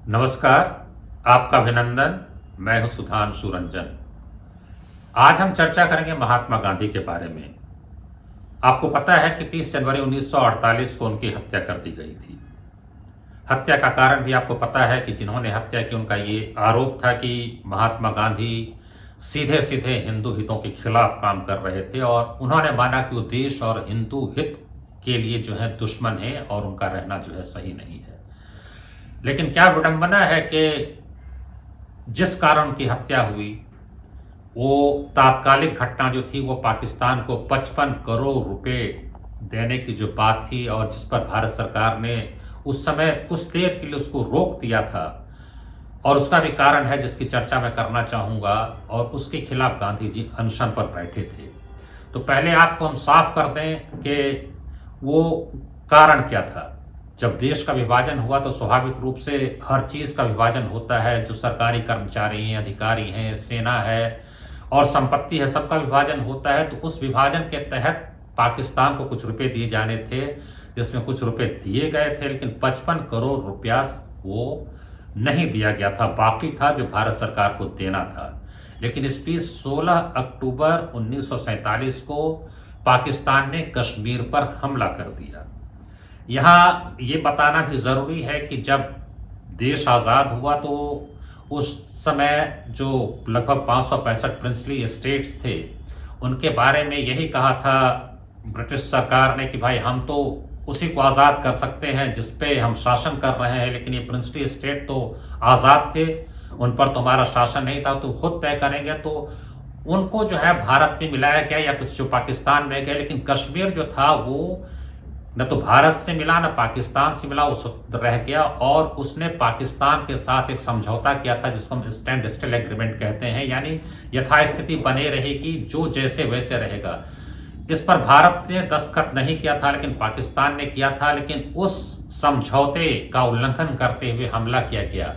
नमस्कार, आपका अभिनंदन। मैं हूं सुधांशु रंजन। आज हम चर्चा करेंगे महात्मा गांधी के बारे में। आपको पता है कि 30 जनवरी 1948 को उनकी हत्या कर दी गई थी। हत्या का कारण भी आपको पता है कि जिन्होंने हत्या की उनका ये आरोप था कि महात्मा गांधी सीधे सीधे हिंदू हितों के खिलाफ काम कर रहे थे और उन्होंने माना कि वो देश और हिंदू हित के लिए जो है दुश्मन है और उनका रहना जो है सही नहीं है। लेकिन क्या विडंबना है कि जिस कारण की हत्या हुई वो तात्कालिक घटना जो थी वो पाकिस्तान को 55 करोड़ रुपए देने की जो बात थी और जिस पर भारत सरकार ने उस समय कुछ देर के लिए उसको रोक दिया था और उसका भी कारण है जिसकी चर्चा मैं करना चाहूँगा और उसके खिलाफ गांधी जी अनशन पर बैठे थे। तो पहले आपको हम साफ कर दें कि वो कारण क्या था। जब देश का विभाजन हुआ तो स्वाभाविक रूप से हर चीज़ का विभाजन होता है। जो सरकारी कर्मचारी हैं, अधिकारी हैं, सेना है और संपत्ति है, सबका विभाजन होता है। तो उस विभाजन के तहत पाकिस्तान को कुछ रुपए दिए जाने थे, जिसमें कुछ रुपए दिए गए थे, लेकिन 55 करोड़ रुपया वो नहीं दिया गया था। बाकी था जो भारत सरकार को देना था। लेकिन इस बीच 16 अक्टूबर 1947 को पाकिस्तान ने कश्मीर पर हमला कर दिया। यहाँ ये बताना भी ज़रूरी है कि जब देश आज़ाद हुआ तो उस समय जो लगभग 565 प्रिंसली स्टेट्स थे उनके बारे में यही कहा था ब्रिटिश सरकार ने कि भाई हम तो उसी को आज़ाद कर सकते हैं जिस पे हम शासन कर रहे हैं, लेकिन ये प्रिंसली स्टेट तो आज़ाद थे, उन पर तो हमारा शासन नहीं था, तो खुद तय करेंगे। तो उनको जो है भारत में मिलाया गया या कुछ जो पाकिस्तान में गए, लेकिन कश्मीर जो था वो न तो भारत से मिला न पाकिस्तान से मिला, उस रह गया। और उसने पाकिस्तान के साथ एक समझौता किया था जिसको हम स्टैंड स्टिल एग्रीमेंट कहते हैं, यानी यथास्थिति बने रहेगी, जो जैसे वैसे रहेगा। इस पर भारत ने दस्तखत नहीं किया था लेकिन पाकिस्तान ने किया था। लेकिन उस समझौते का उल्लंघन करते हुए हमला किया गया।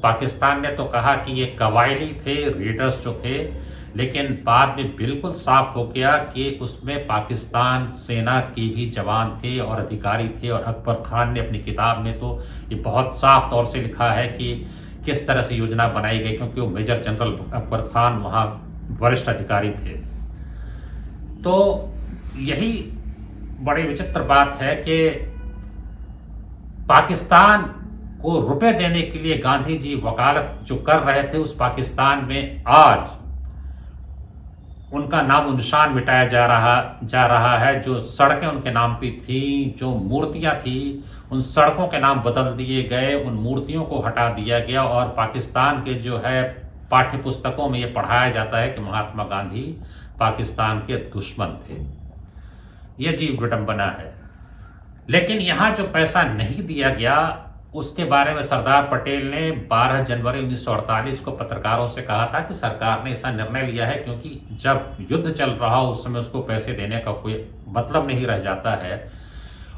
पाकिस्तान ने तो कहा कि ये कबायली थे, रेडर्स जो थे, लेकिन बाद में बिल्कुल साफ हो गया कि उसमें पाकिस्तान सेना के भी जवान थे और अधिकारी थे। और अकबर खान ने अपनी किताब में तो ये बहुत साफ तौर से लिखा है कि किस तरह से योजना बनाई गई, क्योंकि वो मेजर जनरल अकबर खान वहाँ वरिष्ठ अधिकारी थे। तो यही बड़ी विचित्र बात है कि पाकिस्तान को रुपए देने के लिए गांधी जी वकालत जो कर रहे थे, उस पाकिस्तान में आज उनका नाम निशान मिटाया जा रहा है। जो सड़कें उनके नाम पे थी, जो मूर्तियां थी, उन सड़कों के नाम बदल दिए गए, उन मूर्तियों को हटा दिया गया। और पाकिस्तान के जो है पाठ्य पुस्तकों में ये पढ़ाया जाता है कि महात्मा गांधी पाकिस्तान के दुश्मन थे। यह जीव विडंबना है। लेकिन यहाँ जो पैसा नहीं दिया गया उसके बारे में सरदार पटेल ने 12 जनवरी 1948 को पत्रकारों से कहा था कि सरकार ने ऐसा निर्णय लिया है क्योंकि जब युद्ध चल रहा हो उस समय उसको पैसे देने का कोई मतलब नहीं रह जाता है।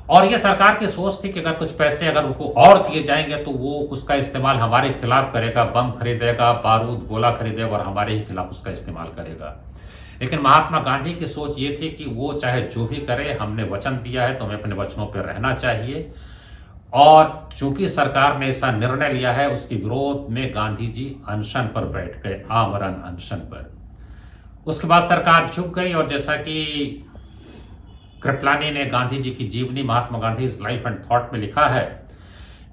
और ये सरकार की सोच थी कि अगर कुछ पैसे अगर उनको और दिए जाएंगे तो वो उसका इस्तेमाल हमारे खिलाफ करेगा, बम खरीदेगा, बारूद गोला खरीदेगा और हमारे ही खिलाफ उसका इस्तेमाल करेगा। लेकिन महात्मा गांधी की सोच ये थी कि वो चाहे जो भी करे, हमने वचन दिया है तो हमें अपने वचनों पर रहना चाहिए। और चूंकि सरकार ने ऐसा निर्णय लिया है, उसके विरोध में गांधी जी अनशन पर बैठ गए, आमरण अनशन पर। उसके बाद सरकार झुक गई और जैसा कि कृपलानी ने गांधी जी की जीवनी Mahatma Gandhi life and thought में लिखा है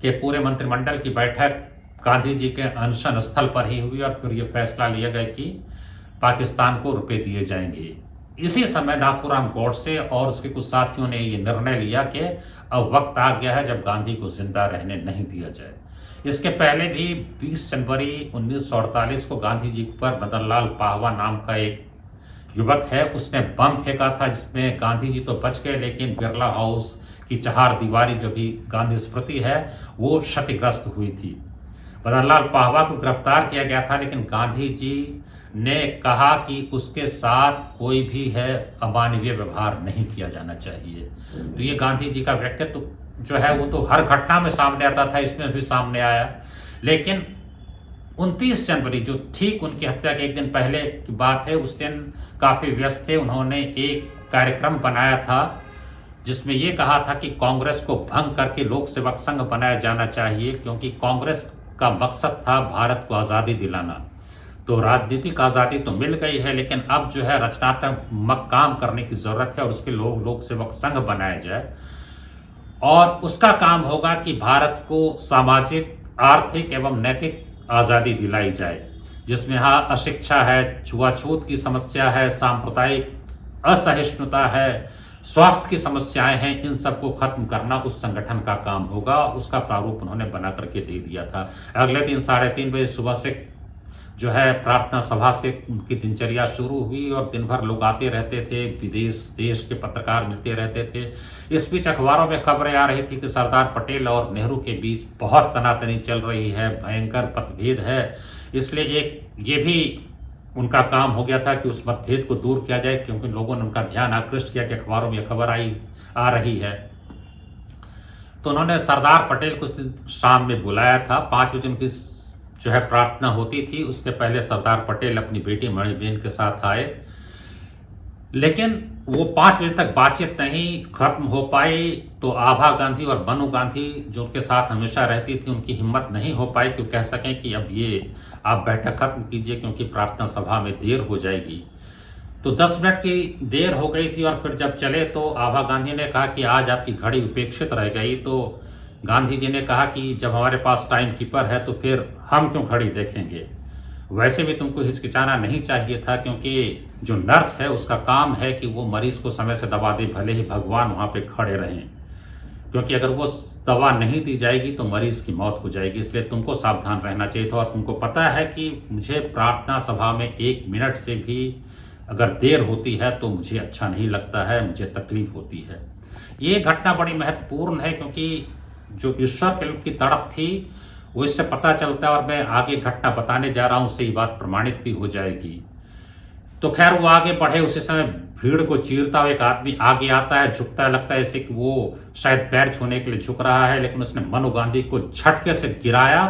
कि पूरे मंत्रिमंडल की बैठक गांधी जी के अनशन स्थल पर ही हुई और फिर यह फैसला लिया गया कि पाकिस्तान को रुपए दिए जाएंगे। इसी समय नाथूराम गोडसे और उसके कुछ साथियों ने ये निर्णय लिया कि अब वक्त आ गया है जब गांधी को जिंदा रहने नहीं दिया जाए। इसके पहले भी 20 जनवरी 1948 को गांधी जी पर मदन लाल पाहवा नाम का एक युवक है, उसने बम फेंका था जिसमें गांधी जी तो बच गए, लेकिन बिरला हाउस की चहार दीवारी जो भी गांधी स्मृति है वो क्षतिग्रस्त हुई थी। मदन लाल पाहवा को गिरफ्तार किया गया था, लेकिन गांधी जी ने कहा कि उसके साथ कोई भी है अमानवीय व्यवहार नहीं किया जाना चाहिए। तो ये गांधी जी का व्यक्तित्व जो है वो तो हर घटना में सामने आता था, इसमें भी सामने आया। लेकिन 29 जनवरी जो ठीक उनकी हत्या के एक दिन पहले की बात है, उस दिन काफ़ी व्यस्त थे। उन्होंने एक कार्यक्रम बनाया था जिसमें ये कहा था कि कांग्रेस को भंग करके लोक सेवक संघ बनाया जाना चाहिए, क्योंकि कांग्रेस का मकसद था भारत को आज़ादी दिलाना। तो राजनीतिक आज़ादी तो मिल गई है, लेकिन अब जो है रचनात्मक काम करने की ज़रूरत है और उसके लोक सेवक संघ बनाया जाए। और उसका काम होगा कि भारत को सामाजिक, आर्थिक एवं नैतिक आज़ादी दिलाई जाए, जिसमें हाँ अशिक्षा है, छुआछूत की समस्या है, सांप्रदायिक असहिष्णुता है, स्वास्थ्य की समस्याएं हैं, इन सबको खत्म करना उस संगठन का काम होगा। उसका प्रारूप उन्होंने बना करके दे दिया था। अगले दिन 3:30 बजे सुबह से जो है प्रार्थना सभा से उनकी दिनचर्या शुरू हुई और दिन भर लोग आते रहते थे, विदेश देश के पत्रकार मिलते रहते थे। इस बीच अखबारों में खबरें आ रही थी कि सरदार पटेल और नेहरू के बीच बहुत तनातनी चल रही है, भयंकर मतभेद है। इसलिए एक ये भी उनका काम हो गया था कि उस मतभेद को दूर किया जाए, क्योंकि लोगों ने उनका ध्यान आकृष्ट किया कि अखबारों में खबर आ रही है। तो उन्होंने सरदार पटेल को शाम में बुलाया था। 5 बजे उनकी जो है प्रार्थना होती थी। उसके पहले सरदार पटेल अपनी बेटी मणिबेन के साथ आए, लेकिन वो 5 बजे तक बातचीत नहीं खत्म हो पाई। तो आभा गांधी और बनू गांधी जो उनके साथ हमेशा रहती थी, उनकी हिम्मत नहीं हो पाई कि कह सकें कि अब ये आप बैठक खत्म कीजिए, क्योंकि प्रार्थना सभा में देर हो जाएगी। तो 10 मिनट की देर हो गई थी और फिर जब चले तो आभा गांधी ने कहा कि आज आपकी घड़ी उपेक्षित रह गई। तो गांधी जी ने कहा कि जब हमारे पास टाइम कीपर है तो फिर हम क्यों घड़ी देखेंगे। वैसे भी तुमको हिचकिचाना नहीं चाहिए था, क्योंकि जो नर्स है उसका काम है कि वो मरीज को समय से दवा दे, भले ही भगवान वहाँ पे खड़े रहें, क्योंकि अगर वो दवा नहीं दी जाएगी तो मरीज की मौत हो जाएगी। इसलिए तुमको सावधान रहना चाहिए था। और तुमको पता है कि मुझे प्रार्थना सभा में 1 मिनट से भी अगर देर होती है तो मुझे अच्छा नहीं लगता है, मुझे तकलीफ होती है। ये घटना बड़ी महत्वपूर्ण है, क्योंकि जो ईश्वर के की तड़प थी वो इससे पता चलता है। और मैं आगे घटना बताने जा रहा हूँ, उससे ये बात प्रमाणित भी हो जाएगी। तो खैर वो आगे बढ़े। उसी समय भीड़ को चीरता हुआ एक आदमी आगे आता है, झुकता है, लगता है जैसे कि वो शायद पैर छूने के लिए झुक रहा है, लेकिन उसने मनू गांधी को झटके से गिराया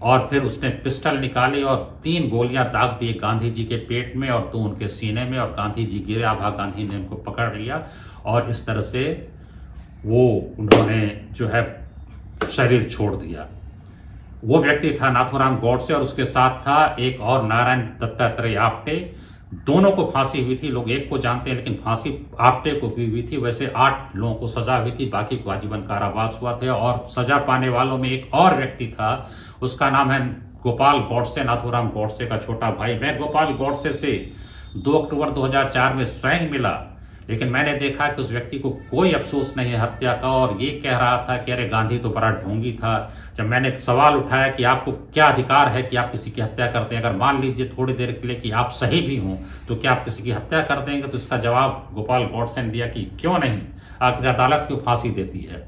और फिर उसने पिस्टल निकाली और 3 गोलियां दाग दी गांधी जी के पेट में और 2 उनके सीने में। और गांधी जी गिरे, आभा गांधी ने उनको पकड़ लिया और इस तरह से वो उन्होंने जो है शरीर छोड़ दिया। वो व्यक्ति था नाथूराम गॉडसे और उसके साथ था एक और नारायण दत्तात्रेय आप्टे। दोनों को फांसी हुई थी। लोग एक को जानते हैं, लेकिन फांसी आप्टे को भी हुई थी। वैसे 8 लोगों को सजा हुई थी, बाकी को आजीवन कारावास हुआ था। और सजा पाने वालों में एक और व्यक्ति था, उसका नाम है गोपाल गॉडसे, नाथूराम गॉडसे का छोटा भाई। मैं गोपाल गॉडसे से 2 अक्टूबर 2004 में स्वयं मिला, लेकिन मैंने देखा कि उस व्यक्ति को कोई अफसोस नहीं है हत्या का, और ये कह रहा था कि अरे गांधी तो बड़ा ढोंगी था। जब मैंने एक सवाल उठाया कि आपको क्या अधिकार है कि आप किसी की हत्या करते हैं, अगर मान लीजिए थोड़ी देर के लिए कि आप सही भी हों, तो क्या आप किसी की हत्या कर देंगे? तो इसका जवाब गोपाल गॉडसे ने दिया कि क्यों नहीं, आखिर अदालत क्यों फांसी देती है।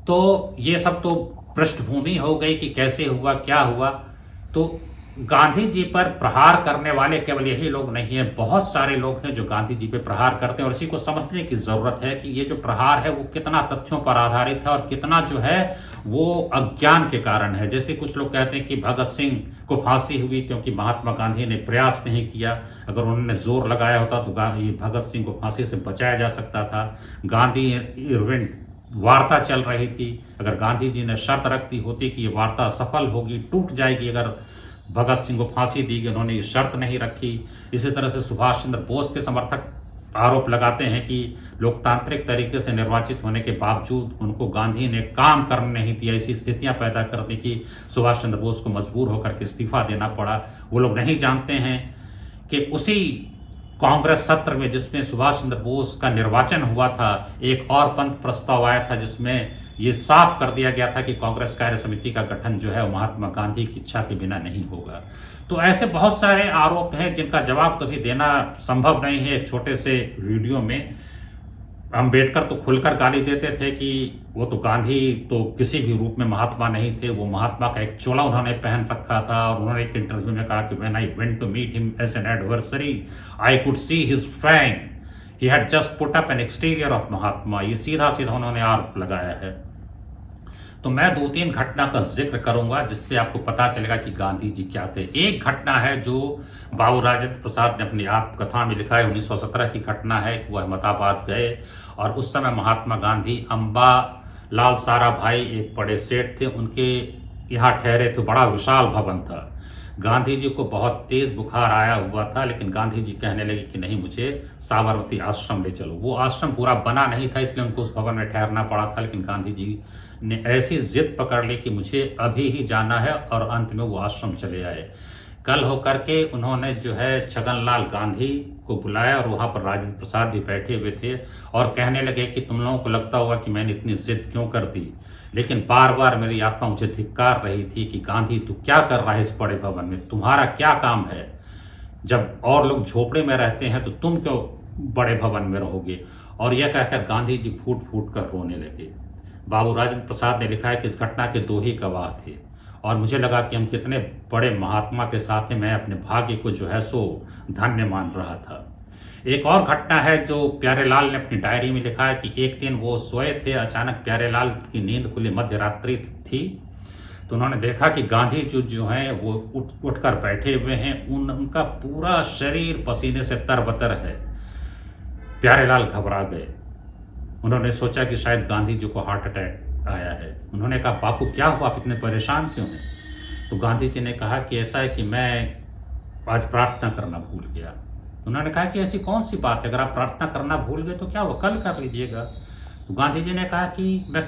तो ये सब तो पृष्ठभूमि हो गई कि कैसे हुआ, क्या हुआ। तो गांधी जी पर प्रहार करने वाले केवल यही लोग नहीं हैं, बहुत सारे लोग हैं जो गांधी जी पे प्रहार करते हैं। और इसी को समझने की ज़रूरत है कि ये जो प्रहार है वो कितना तथ्यों पर आधारित है और कितना जो है वो अज्ञान के कारण है। जैसे कुछ लोग कहते हैं कि भगत सिंह को फांसी हुई क्योंकि महात्मा गांधी ने प्रयास नहीं किया। अगर उन्होंने जोर लगाया होता तो भगत सिंह को फांसी से बचाया जा सकता था। गांधी इरविन वार्ता चल रही थी, अगर गांधी जी ने शर्त रख दी होती कि ये वार्ता सफल होगी, टूट जाएगी अगर भगत सिंह को फांसी दी गई, उन्होंने ये शर्त नहीं रखी। इसी तरह से सुभाष चंद्र बोस के समर्थक आरोप लगाते हैं कि लोकतांत्रिक तरीके से निर्वाचित होने के बावजूद उनको गांधी ने काम करने नहीं दिया। ऐसी स्थितियां पैदा कर दी कि सुभाष चंद्र बोस को मजबूर होकर के इस्तीफा देना पड़ा। वो लोग नहीं जानते हैं कि उसी कांग्रेस सत्र में जिसमें सुभाष चंद्र बोस का निर्वाचन हुआ था, एक और पंथ प्रस्ताव आया था जिसमें ये साफ कर दिया गया था कि कांग्रेस कार्य समिति का गठन जो है वो महात्मा गांधी की इच्छा के बिना नहीं होगा। तो ऐसे बहुत सारे आरोप हैं जिनका जवाब कभी देना संभव नहीं है। एक छोटे से वीडियो में अम्बेडकर तो खुलकर गाली देते थे कि वो तो गांधी तो किसी भी रूप में महात्मा नहीं थे, वो महात्मा का एक चोला उन्होंने पहन रखा था। और उन्होंने एक इंटरव्यू में कहा कि when I went to meet him as an adversary I could see his fang, he had just put up an exterior of Mahatma. ये सीधा सीधा उन्होंने आरोप लगाया है। तो मैं 2-3 घटना का जिक्र करूंगा जिससे आपको पता चलेगा कि गांधी जी क्या थे। एक घटना है जो बाबू राजेंद्र प्रसाद ने अपनी आत्मकथा में लिखा है, 1917 की घटना है कि वो अहमदाबाद गए और उस समय महात्मा गांधी, अम्बा लाल सारा भाई एक बड़े सेठ थे, उनके यहाँ ठहरे थे, बड़ा विशाल भवन था। गांधी जी को बहुत तेज बुखार आया हुआ था, लेकिन गांधी जी कहने लगे कि नहीं, मुझे साबरमती आश्रम ले चलो। वो आश्रम पूरा बना नहीं था, इसलिए उनको उस भवन में ठहरना पड़ा था, लेकिन गांधी जी ने ऐसी जिद पकड़ ली कि मुझे अभी ही जाना है, और अंत में वो आश्रम चले आए। कल होकर के उन्होंने जो है छगनलाल गांधी को बुलाया, और वहाँ पर राजेंद्र प्रसाद भी बैठे हुए थे, और कहने लगे कि तुम लोगों को लगता होगा कि मैंने इतनी जिद क्यों कर दी, लेकिन बार बार मेरी आत्मा मुझे धिक्कार रही थी कि गांधी तू क्या कर रहा है इस बड़े भवन में, तुम्हारा क्या काम है? जब और लोग झोपड़े में रहते हैं तो तुम क्यों बड़े भवन में रहोगे? और यह कहकर गांधी जी फूट फूट कर रोने लगे। बाबू राजेंद्र प्रसाद ने लिखा है कि इस घटना के 2 ही गवाह थे, और मुझे लगा कि हम कितने बड़े महात्मा के साथ हैं। मैं अपने भाग्य को जो है सो धन्य मान रहा था। एक और घटना है जो प्यारेलाल ने अपनी डायरी में लिखा है कि एक दिन वो सोए थे, अचानक प्यारेलाल की नींद खुली, मध्य रात्रि थी, तो उन्होंने देखा कि गांधी जी जो हैं वो उठकर बैठे हुए हैं, उनका पूरा शरीर पसीने से तरबतर है। प्यारेलाल घबरा गए। उन्होंने सोचा कि शायद गांधी जी को हार्ट अटैक आया है। उन्होंने कहा, बापू क्या हुआ, आप इतने परेशान क्यों हैं? तो गांधी जी ने कहा कि ऐसा है कि मैं आज प्रार्थना करना भूल गया। उन्होंने कहा कि ऐसी कौन सी बात है, अगर आप प्रार्थना करना भूल गए तो क्या वो कल कर लीजिएगा। तो गांधी जी ने कहा कि मैं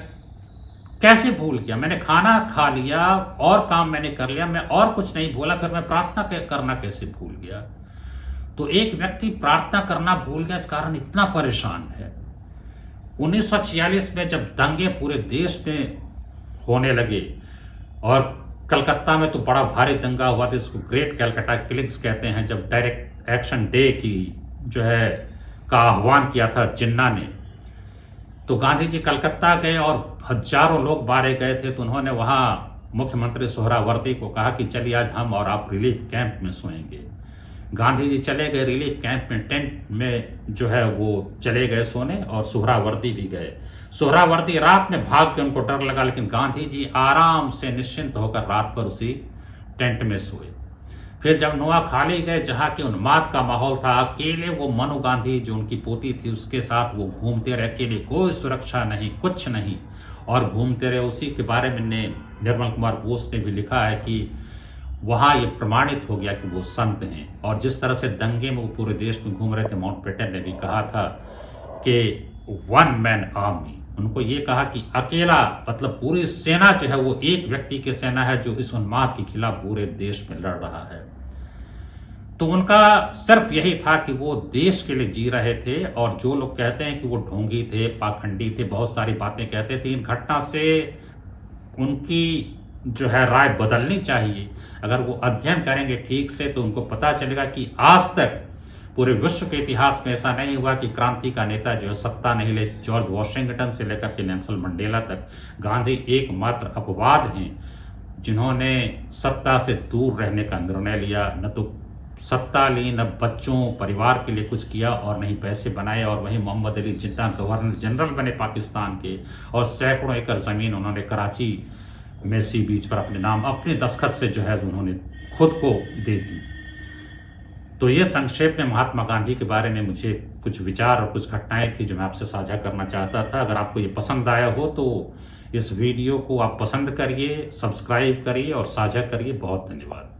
कैसे भूल गया, मैंने खाना खा लिया और काम मैंने कर लिया, मैं और कुछ नहीं भूला, फिर मैं प्रार्थना करना कैसे भूल गया? तो एक व्यक्ति प्रार्थना करना भूल गया, इस कारण इतना परेशान है। 1946 में जब दंगे पूरे देश में होने लगे, और कलकत्ता में तो बड़ा भारी दंगा हुआ था, इसको ग्रेट कैलकाटा किलिंग्स कहते हैं, जब डायरेक्ट एक्शन डे की जो है का आह्वान किया था जिन्ना ने, तो गांधी जी कलकत्ता गए और हजारों लोग मारे गए थे। तो उन्होंने वहाँ मुख्यमंत्री सोहरावर्दी को कहा कि चलिए आज हम और आप रिलीफ कैंप में सोएंगे। गांधी जी चले गए रिलीफ कैंप में, टेंट में जो है वो चले गए सोने, और सोहरावर्दी भी गए। सोहरावर्दी रात में भाग के, उनको डर लगा, लेकिन गांधी जी आराम से निश्चिंत होकर रात पर उसी टेंट में सोए। फिर जब नोआखाली गए, जहाँ के उन्माद का माहौल था, अकेले वो मनु गांधी जो उनकी पोती थी उसके साथ वो घूमते रहे, अकेले, कोई सुरक्षा नहीं, कुछ नहीं, और घूमते रहे। उसी के बारे में निर्मल कुमार बोस ने भी लिखा है कि वहाँ ये प्रमाणित हो गया कि वो संत हैं। और जिस तरह से दंगे में वो पूरे देश में घूम रहे थे, माउंटबेटन ने भी कहा था कि 1 मैन आर्मी, उनको ये कहा कि अकेला, मतलब पूरी सेना जो है वो एक व्यक्ति की सेना है जो इस उन्माद के खिलाफ पूरे देश में लड़ रहा है। तो उनका सिर्फ यही था कि वो देश के लिए जी रहे थे, और जो लोग कहते हैं कि वो ढोंगी थे, पाखंडी थे, बहुत सारी बातें कहते थे, इन घटना से उनकी जो है राय बदलनी चाहिए। अगर वो अध्ययन करेंगे ठीक से तो उनको पता चलेगा कि आज तक पूरे विश्व के इतिहास में ऐसा नहीं हुआ कि क्रांति का नेता जो है सत्ता नहीं ले। जॉर्ज वॉशिंगटन से लेकर के नेल्सन मंडेला तक गांधी एकमात्र अपवाद हैं जिन्होंने सत्ता से दूर रहने का निर्णय लिया। न तो सत्ता ली, न बच्चों परिवार के लिए कुछ किया, और नहीं पैसे बनाए। और वहीं मोहम्मद अली जिन्ना गवर्नर जनरल बने पाकिस्तान के, और सैकड़ों एकड़ ज़मीन उन्होंने कराची में सी बीच पर अपने नाम, अपने दस्तखत से जो है उन्होंने खुद को दे दी। तो ये संक्षेप में महात्मा गांधी के बारे में मुझे कुछ विचार और कुछ घटनाएं थी जो मैं आपसे साझा करना चाहता था। अगर आपको ये पसंद आया हो तो इस वीडियो को आप पसंद करिए, सब्सक्राइब करिए और साझा करिए। बहुत धन्यवाद।